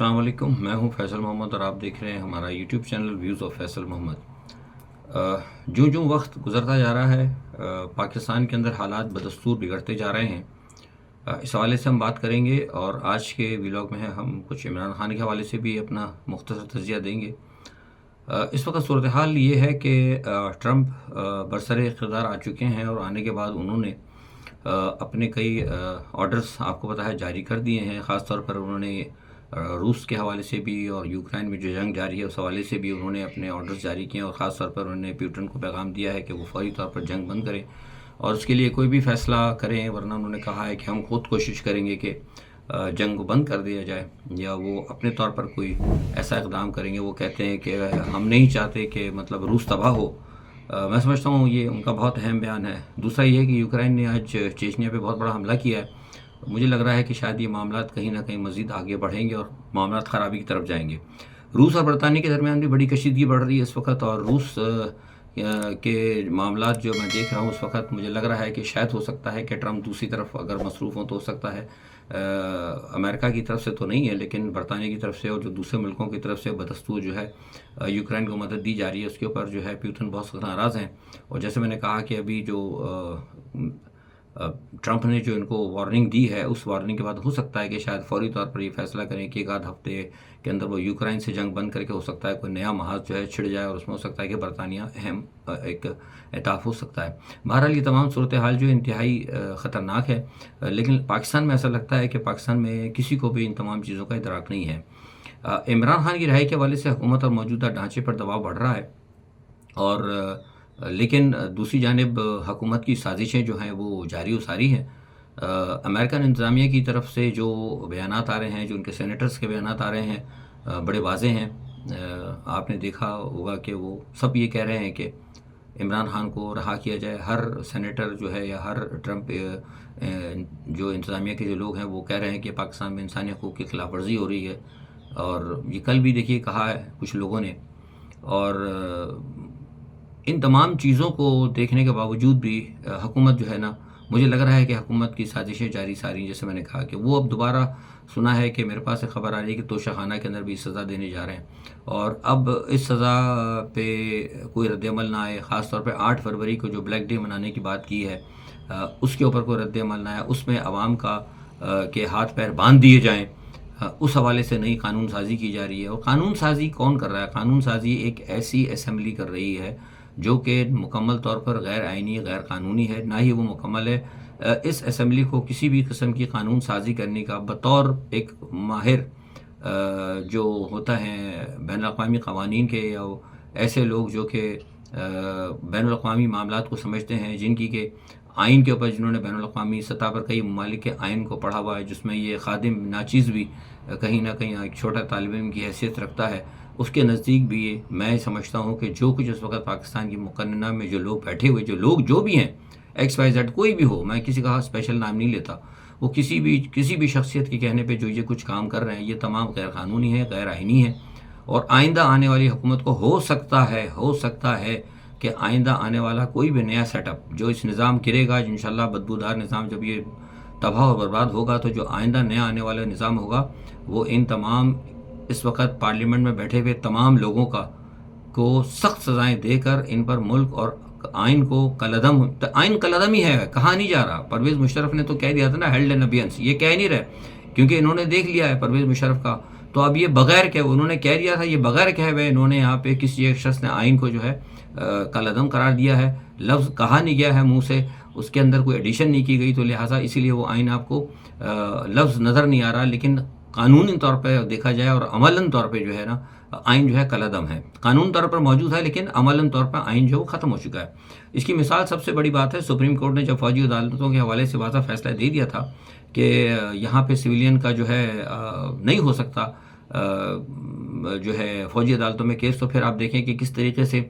السلام علیکم، میں ہوں فیصل محمد اور آپ دیکھ رہے ہیں ہمارا YouTube channel views of Faisal Muhammad. جوں وقت گزرتا جا رہا ہے پاکستان کے اندر حالات بدستور بگڑتے جا رہے ہیں۔ اس حوالے سے ہم بات کریں گے اور آج کے ولاگ میں ہم کچھ عمران خان کے حوالے سے بھی اپنا مختصر تجزیہ دیں گے۔ اس وقت صورتحال یہ ہے کہ ٹرمپ برسر اقتدار آ چکے ہیں اور آنے کے بعد انہوں نے اپنے کئی آرڈرز آپ کو پتہ ہے جاری کر دیے ہیں۔ خاص طور پر انہوں نے روس کے حوالے سے بھی اور یوکرائن میں جو جنگ جاری ہے اس حوالے سے بھی انہوں نے اپنے آرڈرز جاری کیے ہیں، اور خاص طور پر انہوں نے پیوٹن کو پیغام دیا ہے کہ وہ فوری طور پر جنگ بند کریں اور اس کے لیے کوئی بھی فیصلہ کریں، ورنہ انہوں نے کہا ہے کہ ہم خود کوشش کریں گے کہ جنگ کو بند کر دیا جائے، یا وہ اپنے طور پر کوئی ایسا اقدام کریں گے۔ وہ کہتے ہیں کہ ہم نہیں چاہتے کہ مطلب روس تباہ ہو۔ میں سمجھتا ہوں یہ ان کا بہت اہم بیان ہے۔ دوسرا یہ ہے کہ یوکرائن نے آج چیچنیا پہ بہت بڑا حملہ کیا ہے۔ مجھے لگ رہا ہے کہ شاید یہ معاملات کہیں نہ کہیں مزید آگے بڑھیں گے اور معاملات خرابی کی طرف جائیں گے۔ روس اور برطانیہ کے درمیان بھی بڑی کشیدگی بڑھ رہی ہے اس وقت، اور روس کے معاملات جو میں دیکھ رہا ہوں اس وقت، مجھے لگ رہا ہے کہ شاید ہو سکتا ہے کہ ٹرمپ دوسری طرف اگر مصروف ہوں تو ہو سکتا ہے امریکہ کی طرف سے تو نہیں ہے لیکن برطانیہ کی طرف سے اور جو دوسرے ملکوں کی طرف سے بدستور جو ہے یوکرائن کو مدد دی جا رہی ہے، اس کے اوپر جو ہے پیوٹن بہت سخت ناراض ہیں۔ اور جیسے میں نے کہا کہ ابھی جو ٹرمپ نے جو ان کو وارننگ دی ہے، اس وارننگ کے بعد ہو سکتا ہے کہ شاید فوری طور پر یہ فیصلہ کریں کہ ایک آدھ ہفتے کے اندر وہ یوکرائن سے جنگ بند کر کے ہو سکتا ہے کوئی نیا محاذ جو ہے چھڑ جائے، اور اس میں ہو سکتا ہے کہ برطانیہ اہم ایک اہداف ہو سکتا ہے۔ بہرحال یہ تمام صورتحال جو انتہائی خطرناک ہے، لیکن پاکستان میں ایسا لگتا ہے کہ پاکستان میں کسی کو بھی ان تمام چیزوں کا ادراک نہیں ہے۔ عمران خان کی رہائی کے حوالے سے حکومت اور موجودہ ڈھانچے پر دباؤ بڑھ رہا ہے، اور لیکن دوسری جانب حکومت کی سازشیں جو ہیں وہ جاری و ساری ہیں۔ امریکن انتظامیہ کی طرف سے جو بیانات آ رہے ہیں، جو ان کے سینیٹرز کے بیانات آ رہے ہیں، بڑے واضح ہیں۔ آپ نے دیکھا ہوگا کہ وہ سب یہ کہہ رہے ہیں کہ عمران خان کو رہا کیا جائے۔ ہر سینیٹر جو ہے یا ہر ٹرمپ جو انتظامیہ کے جو لوگ ہیں وہ کہہ رہے ہیں کہ پاکستان میں انسانی حقوق کی خلاف ورزی ہو رہی ہے، اور یہ کل بھی دیکھیے کہا ہے کچھ لوگوں نے۔ اور ان تمام چیزوں کو دیکھنے کے باوجود بھی حکومت جو ہے نا، مجھے لگ رہا ہے کہ حکومت کی سازشیں جاری ساری، جیسے میں نے کہا کہ وہ اب دوبارہ سنا ہے کہ میرے پاس ایک خبر آ رہی ہے کہ توشہ خانہ کے اندر بھی سزا دینے جا رہے ہیں، اور اب اس سزا پہ کوئی رد عمل نہ آئے۔ خاص طور پہ 8 فروری کو جو بلیک ڈے منانے کی بات کی ہے، اس کے اوپر کوئی رد عمل نہ آئے، اس میں عوام کا کے ہاتھ پیر باندھ دیے جائیں، اس حوالے سے نئی قانون سازی کی جا رہی ہے۔ اور قانون سازی کون کر رہا ہے؟ قانون سازی ایک ایسی اسمبلی کر رہی ہے جو کہ مکمل طور پر غیر آئینی، غیر قانونی ہے، نہ ہی وہ مکمل ہے۔ اس اسمبلی کو کسی بھی قسم کی قانون سازی کرنے کا بطور ایک ماہر جو ہوتا ہے بین الاقوامی قوانین کے، یا ایسے لوگ جو کہ بین الاقوامی معاملات کو سمجھتے ہیں، جن کی کہ آئین کے اوپر جنہوں نے بین الاقوامی سطح پر کئی ممالک کے آئین کو پڑھا ہوا ہے، جس میں یہ خادم ناچیز بھی کہیں نہ کہیں ایک چھوٹا طالب علم کی حیثیت رکھتا ہے، اس کے نزدیک بھی میں سمجھتا ہوں کہ جو کچھ اس وقت پاکستان کی مقننہ میں جو لوگ بیٹھے ہوئے، جو لوگ جو بھی ہیں، ایکس وائی زیڈ کوئی بھی ہو، میں کسی کا اسپیشل نام نہیں لیتا، وہ کسی بھی شخصیت کے کہنے پہ جو یہ کچھ کام کر رہے ہیں، یہ تمام غیر قانونی ہے، غیر آئینی ہے۔ اور آئندہ آنے والی حکومت کو ہو سکتا ہے کہ آئندہ آنے والا کوئی بھی نیا سیٹ اپ جو اس نظام گرے گا، انشاءاللہ بدبودار نظام جب یہ تباہ اور برباد ہوگا، تو جو آئندہ نیا آنے والا نظام ہوگا وہ ان تمام اس وقت پارلیمنٹ میں بیٹھے ہوئے تمام لوگوں کو سخت سزائیں دے کر ان پر ملک اور آئین کو آئین کالعدم ہی ہے، کہا نہیں جا رہا۔ پرویز مشرف نے تو کہہ دیا تھا نا، ہیلڈ ان ابیئنس، یہ کہہ نہیں رہے کیونکہ انہوں نے دیکھ لیا ہے پرویز مشرف کا، تو اب یہ بغیر کہ انہوں نے کہہ دیا تھا، یہ بغیر کہے ہوئے انہوں نے یہاں پہ کسی ایک شخص نے آئین کو جو ہے کالعدم قرار دیا ہے، لفظ کہا نہیں گیا ہے منہ سے، اس کے اندر کوئی ایڈیشن نہیں کی گئی، تو لہٰذا اسی لیے وہ آئین آپ کو لفظ نظر نہیں آ رہا، لیکن قانونی طور پہ دیکھا جائے اور عملاً طور پہ جو ہے نا آئین جو ہے کالعدم ہے۔ قانون طور پر موجود ہے لیکن عملاً طور پر آئین جو ہے وہ ختم ہو چکا ہے۔ اس کی مثال سب سے بڑی بات ہے، سپریم کورٹ نے جب فوجی عدالتوں کے حوالے سے واضح فیصلہ دے دیا تھا کہ یہاں پہ سویلین کا جو ہے نہیں ہو سکتا جو ہے فوجی عدالتوں میں کیس، تو پھر آپ دیکھیں کہ کس طریقے سے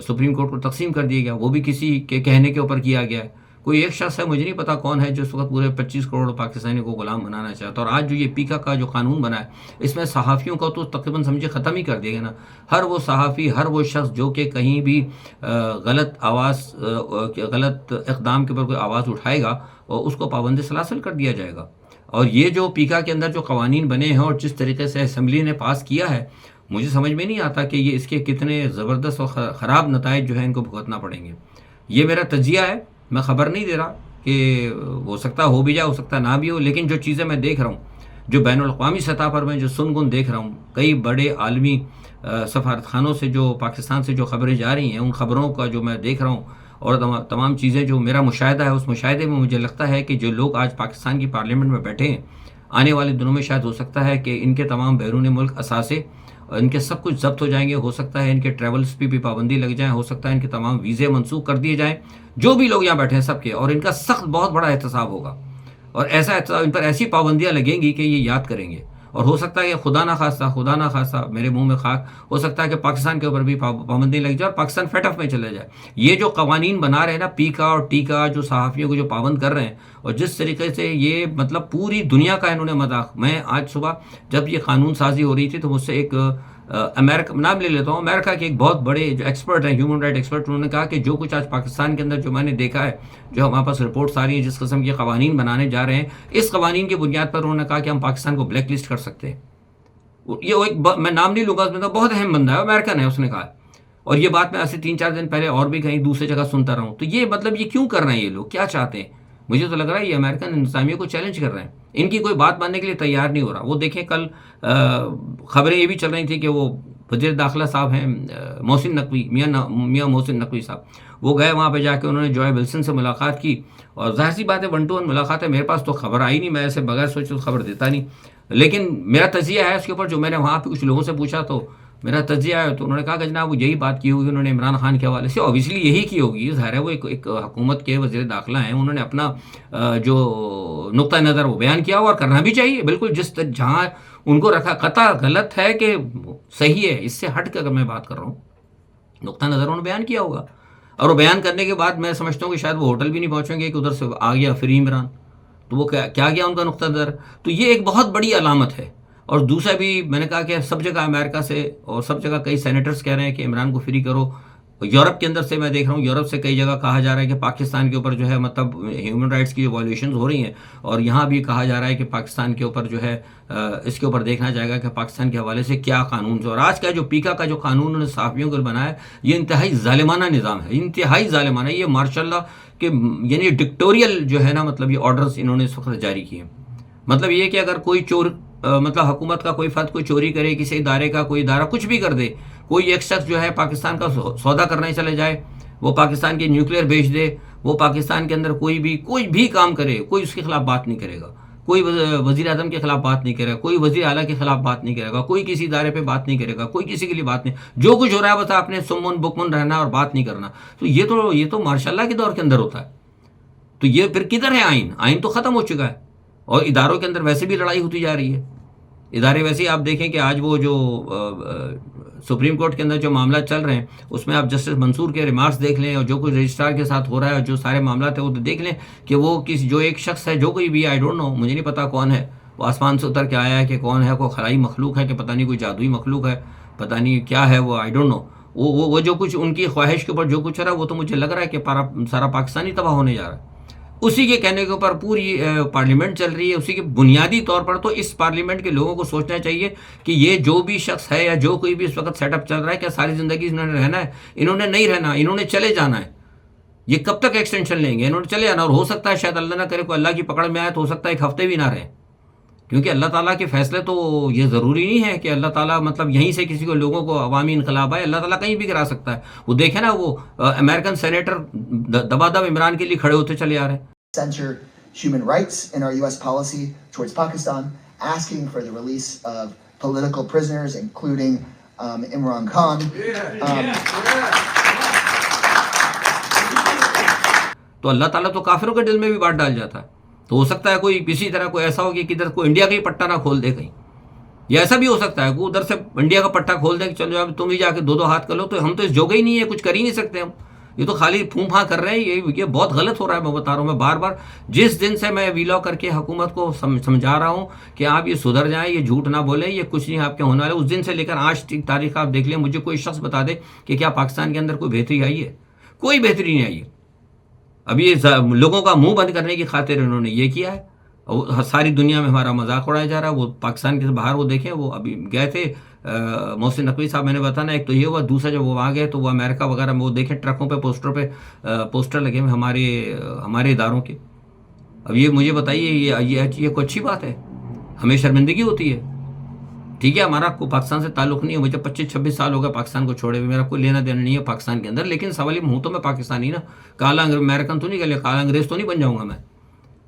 سپریم کورٹ کو تقسیم کر دیا گیا، وہ بھی کسی کے کہنے کے اوپر کیا گیا ہے۔ کوئی ایک شخص ہے، مجھے نہیں پتا کون ہے، جو اس وقت پورے 25 کروڑ پاکستانی کو غلام بنانا چاہتا ہے۔ اور آج جو یہ پیکا کا جو قانون بنا ہے، اس میں صحافیوں کا تو تقریباً سمجھے ختم ہی کر دیا گیا نا۔ ہر وہ صحافی، ہر وہ شخص جو کہ کہیں بھی غلط اقدام کے اوپر کوئی آواز اٹھائے گا، اور اس کو پابند سلاسل کر دیا جائے گا۔ اور یہ جو پیکا کے اندر جو قوانین بنے ہیں اور جس طریقے سے اسمبلی نے پاس کیا ہے، مجھے سمجھ میں نہیں آتا کہ یہ اس کے کتنے زبردست اور خراب نتائج جو ہیں ان کو بھگتنا پڑیں گے. یہ میرا تجزیہ ہے، میں خبر نہیں دے رہا کہ ہو سکتا ہو بھی جائے، ہو سکتا نہ بھی ہو، لیکن جو چیزیں میں دیکھ رہا ہوں، جو بین الاقوامی سطح پر میں جو سنگن دیکھ رہا ہوں، کئی بڑے عالمی سفارت خانوں سے جو پاکستان سے جو خبریں جا رہی ہیں، ان خبروں کا جو میں دیکھ رہا ہوں اور تمام چیزیں جو میرا مشاہدہ ہے، اس مشاہدے میں مجھے لگتا ہے کہ جو لوگ آج پاکستان کی پارلیمنٹ میں بیٹھے ہیں، آنے والے دنوں میں شاید ہو سکتا ہے کہ ان کے تمام بیرون ملک اثاثے ان کے سب کچھ ضبط ہو جائیں گے. ہو سکتا ہے ان کے ٹریولز پہ بھی پابندی لگ جائیں، ہو سکتا ہے ان کے تمام ویزے منسوخ کر دیے جائیں، جو بھی لوگ یہاں بیٹھے ہیں سب کے، اور ان کا سخت بہت بڑا احتساب ہوگا، اور ایسا احتساب، ان پر ایسی پابندیاں لگیں گی کہ یہ یاد کریں گے. اور ہو سکتا ہے کہ خدا نہ خواستہ میرے منہ میں خاک، ہو سکتا ہے کہ پاکستان کے اوپر بھی پابندی لگ جائے اور پاکستان فیٹ آف میں چلے جائے. یہ جو قوانین بنا رہے ہیں نا، پیکا اور ٹیکا، جو صحافیوں کو جو پابند کر رہے ہیں، اور جس طریقے سے یہ مطلب پوری دنیا کا انہوں نے مذاق. میں آج صبح جب یہ قانون سازی ہو رہی تھی تو مجھ سے ایک امریکہ نام لے لیتا ہوں، امریکہ کے ایک بہت بڑے جو ایکسپرٹ ہیں، ہیومن رائٹ ایکسپرٹ، انہوں نے کہا کہ جو کچھ آج پاکستان کے اندر جو میں نے دیکھا ہے، جو ہمارے پاس رپورٹس آ رہی ہیں، جس قسم کے قوانین بنانے جا رہے ہیں، اس قوانین کی بنیاد پر انہوں نے کہا کہ ہم پاکستان کو بلیک لسٹ کر سکتے ہیں. یہ ایک میں نام نہیں لوں گا، اس میں تو بہت اہم بندہ ہے، امریکن ہے، اس نے کہا. اور یہ بات میں ایسے 3-4 دن پہلے اور بھی کہیں دوسری جگہ سنتا رہا ہوں. تو یہ مطلب یہ کیوں کر رہے ہیں یہ لوگ، کیا چاہتے ہیں؟ مجھے تو لگ رہا ہے یہ امریکن انتظامیہ کو چیلنج کر رہے ہیں، ان کی کوئی بات ماننے کے لیے تیار نہیں ہو رہا. وہ دیکھیں کل خبریں یہ بھی چل رہی تھیں کہ وہ وزیر داخلہ صاحب ہیں محسن نقوی، میاں محسن نقوی صاحب، وہ گئے وہاں پہ، جا کے انہوں نے جوائے ولسن سے ملاقات کی. اور ظاہر سی بات ہے 1-to-1 ملاقات ہے، میرے پاس تو خبر آئی نہیں، میں ایسے بغیر سوچے تو خبر دیتا نہیں. لیکن میرا تجزیہ ہے اس کے اوپر، جو میں نے وہاں پہ کچھ لوگوں سے پوچھا تو میرا تجزیہ ہے، تو انہوں نے کہا کہ جناب وہ یہی بات کی ہوگی انہوں نے عمران خان کے حوالے سے، اوبیسلی یہی کی ہوگی. ظاہر ہے وہ ایک حکومت کے وزیر داخلہ ہیں، انہوں نے اپنا جو نقطہ نظر وہ بیان کیا اور کرنا بھی چاہیے بالکل، جہاں ان کو رکھا. قطع غلط ہے کہ صحیح ہے، اس سے ہٹ کر میں بات کر رہا ہوں، نقطہ نظر انہوں نے بیان کیا ہوگا. اور وہ بیان کرنے کے بعد میں سمجھتا ہوں کہ شاید وہ ہوٹل بھی نہیں پہنچیں گے کہ ادھر سے آ گیا فری عمران. تو وہ کیا گیا ان کا نقطہ نظر. تو یہ ایک بہت بڑی علامت ہے. اور دوسرا بھی میں نے کہا کہ سب جگہ امریکہ سے اور سب جگہ کئی سینیٹرز کہہ رہے ہیں کہ عمران کو فری کرو. یورپ کے اندر سے میں دیکھ رہا ہوں، یورپ سے کئی جگہ کہا جا رہا ہے کہ پاکستان کے اوپر جو ہے مطلب ہیومن رائٹس کی جو وائلیشنز ہو رہی ہیں، اور یہاں بھی کہا جا رہا ہے کہ پاکستان کے اوپر جو ہے اس کے اوپر دیکھنا جائے گا کہ پاکستان کے حوالے سے کیا قانون ہے. اور آج کا جو پیکا کا جو قانون انہوں نے صحافیوں کو بنایا ہے، یہ انتہائی ظالمانہ نظام ہے، انتہائی ظالمانہ. یہ ماشاء اللہ کہ یعنی ڈکٹوریل جو ہے نا، مطلب یہ آرڈرز انہوں نے اس وقت جاری کیے ہیں. مطلب یہ کہ اگر کوئی چور مطلب حکومت کا کوئی فرد کوئی چوری کرے، کسی ادارے کا کوئی ادارہ کچھ بھی کر دے، کوئی ایک شخص جو ہے پاکستان کا سودا کرنے چلے جائے، وہ پاکستان کے نیوکلیئر بیچ دے، وہ پاکستان کے اندر کوئی بھی کام کرے، کوئی اس کے خلاف بات نہیں کرے گا، کوئی وزیر اعظم کے خلاف بات نہیں کرے گا، کوئی وزیر اعلیٰ کے خلاف بات نہیں کرے گا، کوئی کسی ادارے پہ بات نہیں کرے گا، کوئی کسی کے لیے بات نہیں. جو کچھ ہو رہا ہے بس آپ نے سمن بکمن رہنا اور بات نہیں کرنا. تو یہ تو ماشاء اللہ کے دور کے اندر ہوتا ہے. تو یہ پھر کدھر ہے آئین تو ختم ہو چکا ہے. اور اداروں کے اندر ویسے بھی لڑائی ہوتی جا رہی ہے. ادارے ویسے ہی آپ دیکھیں کہ آج وہ جو سپریم کورٹ کے اندر جو معاملات چل رہے ہیں، اس میں آپ جسٹس منصور کے ریمارکس دیکھ لیں، اور جو کچھ رجسٹرار کے ساتھ ہو رہا ہے اور جو سارے معاملات ہیں وہ دیکھ لیں کہ وہ جو ایک شخص ہے، جو کوئی بھی آئی ڈونٹ نو، مجھے نہیں پتا کون ہے، وہ آسمان سے اتر کے آیا ہے کہ کون ہے، کوئی خلائی مخلوق ہے کہ پتہ نہیں کوئی جادوئی مخلوق ہے، پتہ نہیں کیا ہے وہ، آئی ڈونٹ نو. وہ جو کچھ ان کی خواہش کے اوپر جو کچھ ہو رہا ہے، وہ تو مجھے لگ رہا ہے کہ سارا پاکستانی تباہ ہونے جا رہا ہے. اسی کے کہنے کے اوپر پوری پارلیمنٹ چل رہی ہے. اسی کے بنیادی طور پر تو اس پارلیمنٹ کے لوگوں کو سوچنا چاہیے کہ یہ جو بھی شخص ہے یا جو کوئی بھی اس وقت سیٹ اپ چل رہا ہے، کیا ساری زندگی انہوں نے رہنا ہے؟ انہوں نے نہیں رہنا، انہوں نے چلے جانا ہے. یہ کب تک ایکسٹینشن لیں گے؟ انہوں نے چلے جانا. اور ہو سکتا ہے شاید اللہ نہ کرے کوئی اللہ کی پکڑ میں آئے تو ہو سکتا ہے 1 ہفتے بھی نہ رہے، کیونکہ اللہ تعالیٰ کے فیصلے تو یہ ضروری نہیں ہے کہ اللہ تعالیٰ مطلب یہیں سے کسی کو لوگوں کو عوامی انقلاب آئے. اللہ تعالیٰ کہیں بھی کرا سکتا ہے. وہ دیکھیں نا، وہ امریکن سینیٹر دبا دب عمران کے لیے کھڑے ہوتے چلے آ رہے ہیں. Censor human rights in our U.S. policy towards Pakistan, asking for the release of political prisoners, including Imran Khan. تو اللہ تعالیٰ تو کافروں کے دل میں بھی بات ڈال جاتا ہے. تو ہو سکتا ہے کوئی کسی طرح کوئی ایسا ہو کہ کدھر کوئی انڈیا کا ہی پٹا نہ کھول دے کہیں، یا ایسا بھی ہو سکتا ہے کہ ادھر سے انڈیا کا پٹا کھول دیں کہ چلو اب تم ہی جا کے 2 ہاتھ کر لو. تو ہم تو اس جوگے ہی نہیں ہے، کچھ کر ہی نہیں سکتے ہم. یہ تو خالی پھوں پھاں کر رہے ہیں. یہ بہت غلط ہو رہا ہے. میں بتا رہا ہوں، میں بار بار جس دن سے میں ویلاگ کر کے حکومت کو سمجھا رہا ہوں کہ آپ یہ سدھر جائیں، یہ جھوٹ نہ بولیں، یہ کچھ نہیں آپ کے ہونے والے، اس دن سے لے کر آج تاریخ آپ دیکھ لیں، مجھے کوئی شخص بتا دے کہ کیا پاکستان کے اندر کوئی بہتری آئی ہے؟ کوئی بہتری نہیں آئی ہے. اب یہ لوگوں کا منہ بند کرنے کی خاطر انہوں نے یہ کیا ہے. اور ساری دنیا میں ہمارا مذاق اڑایا جا رہا ہے. وہ پاکستان کے باہر وہ دیکھیں, وہ ابھی گئے تھے محسن نقوی صاحب, میں نے بتانا ایک تو یہ ہوا, دوسرا جب وہ وہاں گئے تو وہ امریکہ وغیرہ میں وہ دیکھیں ٹرکوں پہ پوسٹر لگے ہوئے ہمارے اداروں کے. اب یہ مجھے بتائیے یہ کوئی اچھی بات ہے؟ ہمیں شرمندگی ہوتی ہے. ٹھیک ہے, ہمارا کوئی پاکستان سے تعلق نہیں ہے, مجھے 25-26 سال ہو گئے پاکستان کو چھوڑے ہوئے, میرا کوئی لینا دینا نہیں ہے پاکستان کے اندر, لیکن سوال ہوں تو میں پاکستانی نا, کالا امریکن تو نہیں کہ کالا انگریز تو نہیں بن جاؤں گا میں,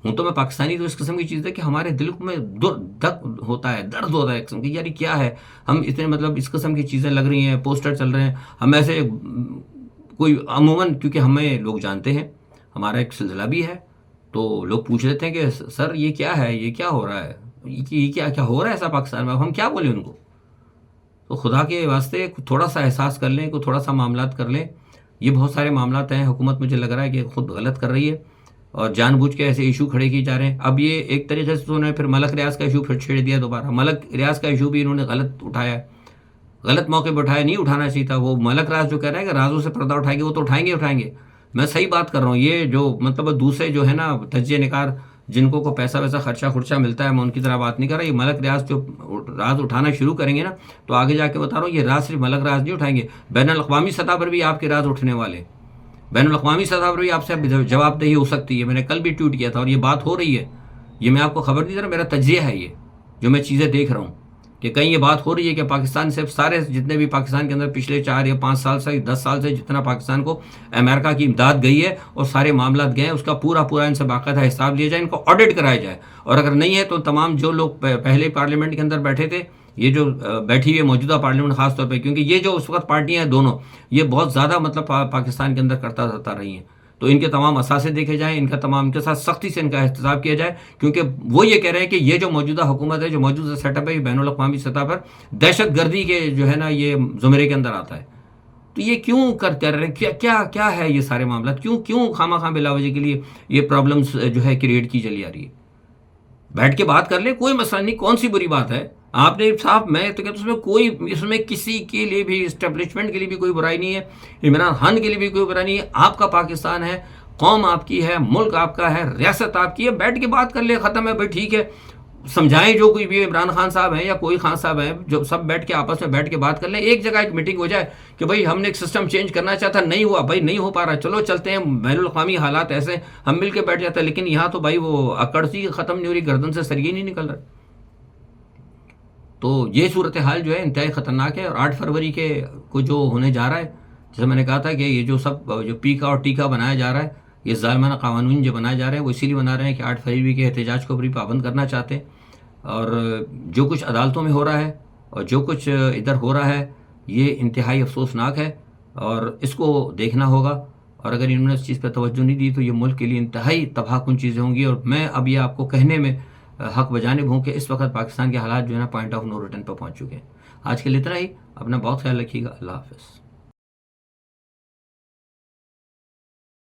ہوں تو میں پاکستانی. تو اس قسم کی چیز ہے کہ ہمارے دل میں درد ہوتا ہے قسم کی, یار کیا ہے ہم اتنے مطلب اس قسم کی چیزیں لگ رہی ہیں, پوسٹر چل رہے ہیں, ہم ایسے کوئی عموماً کیونکہ ہمیں لوگ جانتے ہیں, ہمارا ایک سلسلہ بھی ہے, تو لوگ پوچھ لیتے ہیں کہ سر یہ کیا ہے, یہ کیا ہو رہا ہے, یہ کیا ہو رہا ہے ایسا پاکستان میں, اب ہم کیا بولیں ان کو. تو خدا کے واسطے تھوڑا سا احساس کر لیں, تھوڑا سا معاملات کر لیں. یہ بہت سارے معاملات ہیں, حکومت مجھے لگ رہا ہے کہ خود غلط کر رہی ہے اور جان بوجھ کے ایسے ایشو کھڑے کیے جا رہے ہیں. اب یہ ایک طریقے سے انہوں نے پھر ملک ریاض کا ایشو پھر چھیڑ دیا دوبارہ. ملک ریاض کا ایشو بھی انہوں نے غلط اٹھایا ہے, غلط موقع پہ اٹھایا, نہیں اٹھانا چاہیے تھا. وہ ملک راز جو کہہ رہے ہیں کہ رازوں سے پردہ اٹھائیں گے, وہ تو اٹھائیں گے. میں صحیح بات کر رہا ہوں. یہ جو مطلب دوسرے جو ہے نا تجزیہ نکار جن کو پیسہ ویسا خرچہ ملتا ہے, میں ان کی طرح بات نہیں کر رہا. یہ ملک ریاض جو راز اٹھانا شروع کریں گے نا, تو آگے جا کے بتا رہا ہوں, یہ راز صرف ملک راز نہیں اٹھائیں گے, بین الاقوامی سطح پر بھی آپ کے راز اٹھنے والے. بین الاقوامی سطح پر بھی آپ سے جواب دہی ہو سکتی ہے. میں نے کل بھی ٹویٹ کیا تھا اور یہ بات ہو رہی ہے. یہ میں آپ کو خبر نہیں دے رہا, میرا تجزیہ ہے یہ, جو میں چیزیں دیکھ رہا ہوں کہ کہیں یہ بات ہو رہی ہے کہ پاکستان سے سارے جتنے بھی پاکستان کے اندر پچھلے 4 یا 5 سال سے 10 سال سے جتنا پاکستان کو امریکہ کی امداد گئی ہے اور سارے معاملات گئے ہیں, اس کا پورا ان سے باقاعدہ حساب لیا جائے, ان کو آڈٹ کرایا جائے. اور اگر نہیں ہے تو تمام جو لوگ پہلے پارلیمنٹ کے اندر بیٹھے تھے, یہ جو بیٹھی ہوئی موجودہ پارلیمنٹ خاص طور پہ, کیونکہ یہ جو اس وقت پارٹیاں ہیں دونوں, یہ بہت زیادہ مطلب پاکستان کے اندر کرتا رہی ہیں, تو ان کے تمام اثاثے دیکھے جائیں, ان کا تمام ان کے ساتھ سختی سے ان کا احتساب کیا جائے. کیونکہ وہ یہ کہہ رہے ہیں کہ یہ جو موجودہ حکومت ہے, جو موجودہ سیٹ اپ ہے, یہ بین الاقوامی سطح پر دہشت گردی کے جو ہے نا یہ زمرے کے اندر آتا ہے. تو یہ کیوں کر رہے ہیں, کیا ہے یہ سارے معاملات, کیوں خواہ بلا وجہ کے لیے یہ پرابلمس جو ہے کریٹ کی چلی آ رہی ہے. بیٹھ کے بات کر لیں, کوئی مسئلہ نہیں, کون سی بری بات ہے. آپ نے صاحب, میں تو کہتا ہوں اس میں کسی کے لیے بھی, اسٹیبلشمنٹ کے لیے بھی کوئی برائی نہیں ہے, عمران خان کے لیے بھی کوئی برائی نہیں ہے. آپ کا پاکستان ہے, قوم آپ کی ہے, ملک آپ کا ہے, ریاست آپ کی ہے, بیٹھ کے بات کر لیں, ختم ہے بھائی, ٹھیک ہے. سمجھائیں جو کوئی بھی عمران خان صاحب ہیں یا کوئی خان صاحب ہیں, جو سب بیٹھ کے آپس میں بیٹھ کے بات کر لیں. ایک جگہ ایک میٹنگ ہو جائے کہ بھائی ہم نے ایک سسٹم چینج کرنا چاہتا, نہیں ہوا بھائی, نہیں ہو پا رہا, چلو چلتے ہیں, بین الاقوامی حالات ایسے, ہم مل کے بیٹھ جاتے ہیں. لیکن یہاں تو بھائی وہ اکڑ سی ختم نہیں ہو رہی, گردن سے سریے نہیں نکل رہا. تو یہ صورتحال جو ہے انتہائی خطرناک ہے. اور 8 فروری کے کو جو ہونے جا رہا ہے, جیسے میں نے کہا تھا کہ یہ جو سب جو پیکا اور ٹیکا بنایا جا رہا ہے, یہ ظالمانہ قوانین جو بنائے جا رہے ہیں, وہ اسی لیے بنا رہے ہیں کہ 8 فروری کے احتجاج کو بھی پابند کرنا چاہتے ہیں. اور جو کچھ عدالتوں میں ہو رہا ہے اور جو کچھ ادھر ہو رہا ہے, یہ انتہائی افسوسناک ہے اور اس کو دیکھنا ہوگا. اور اگر انہوں نے اس چیز پہ توجہ نہیں دی تو یہ ملک کے لیے انتہائی تباہ کن چیزیں ہوں گی. اور میں اب یہ آپ کو کہنے میں حق بجانب ہوں کہ اس وقت پاکستان کے حالات جو ہے نا پوائنٹ آف نو ریٹرن پہ پہنچ چکے ہیں. آج کے لیے اتنا ہی. اپنا بہت خیال رکھیے گا. اللہ حافظ.